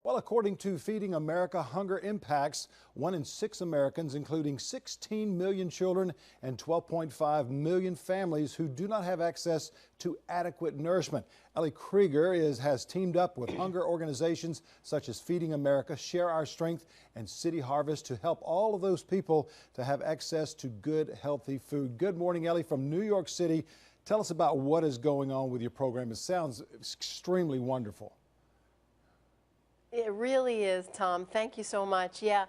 Well, according to Feeding America, hunger impacts 1 in 6 Americans, including 16 million children and 12.5 million families who do not have access to adequate nourishment. Ellie Krieger has teamed up with hunger organizations such as Feeding America, Share Our Strength, and City Harvest to help all of those people to have access to good, healthy food. Good morning, Ellie, from New York City. Tell us about what is going on with your program. It sounds extremely wonderful. It really is, Tom. Thank you so much. Yeah,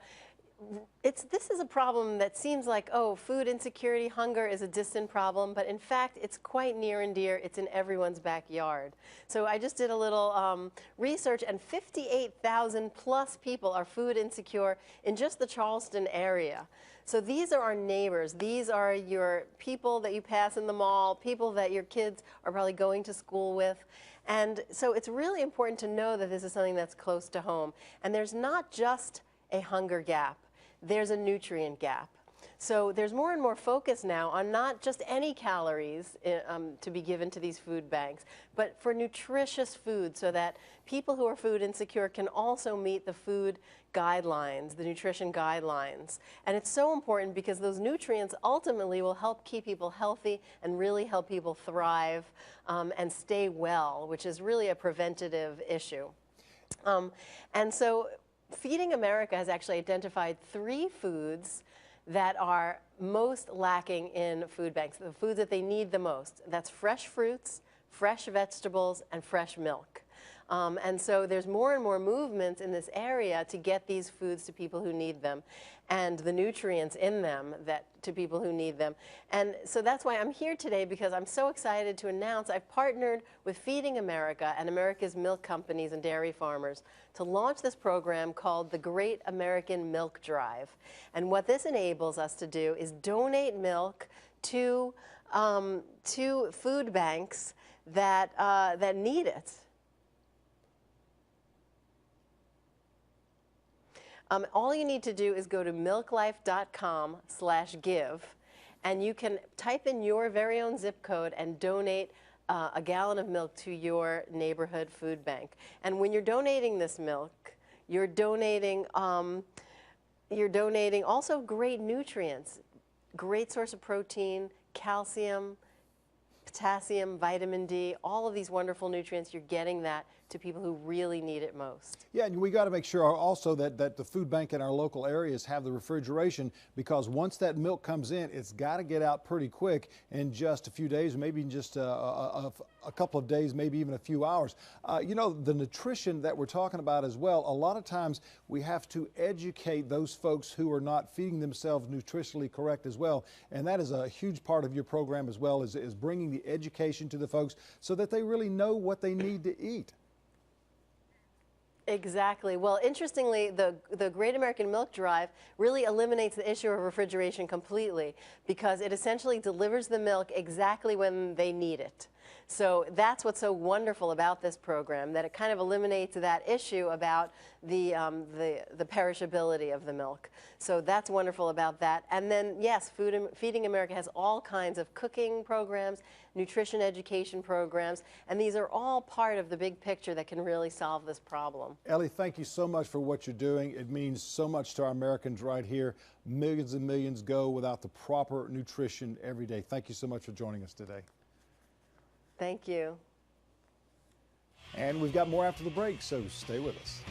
this is a problem that seems like, oh, food insecurity, hunger is a distant problem, but in fact, it's quite near and dear. It's in everyone's backyard. So I just did a little research, and 58,000 plus people are food insecure in just the Charleston area. So these are our neighbors. These are your people that you pass in the mall, people that your kids are probably going to school with. And so it's really important to know that this is something that's close to home. And there's not just a hunger gap, there's a nutrient gap. So there's more and more focus now on not just any calories to be given to these food banks, but for nutritious food so that people who are food insecure can also meet the food guidelines, the nutrition guidelines. And it's so important because those nutrients ultimately will help keep people healthy and really help people thrive and stay well, which is really a preventative issue. And so Feeding America has actually identified 3 foods that are most lacking in food banks, the foods that they need the most. That's fresh fruits, fresh vegetables, and fresh milk. And so there's more and more movements in this area to get these foods to people who need them and the nutrients in them to people who need them. And so that's why I'm here today, because I'm so excited to announce I've partnered with Feeding America and America's milk companies and dairy farmers to launch this program called the Great American Milk Drive. And what this enables us to do is donate milk to food banks that need it. All you need to do is go to milklife.com/give, and you can type in your very own zip code and donate a gallon of milk to your neighborhood food bank. And when you're donating this milk, you're donating also great nutrients, great source of protein, calcium, potassium, vitamin D, all of these wonderful nutrients. You're getting that to people who really need it most. Yeah, and we got to make sure also that the food bank in our local areas have the refrigeration, because once that milk comes in, it's got to get out pretty quick in just a few days, maybe in just a couple of days, maybe even a few hours. You know, the nutrition that we're talking about as well, a lot of times we have to educate those folks who are not feeding themselves nutritionally correct as well. And that is a huge part of your program as well, is bringing the education to the folks so that they really know what they need to eat. Exactly. Well, interestingly, the Great American Milk Drive really eliminates the issue of refrigeration completely, because it essentially delivers the milk exactly when they need it. So that's what's so wonderful about this program, that it kind of eliminates that issue about the perishability of the milk. So that's wonderful about that. And then, yes, Feeding America has all kinds of cooking programs, nutrition education programs, and these are all part of the big picture that can really solve this problem. Ellie, thank you so much for what you're doing. It means so much to our Americans right here. Millions and millions go without the proper nutrition every day. Thank you so much for joining us today. Thank you. And we've got more after the break, so stay with us.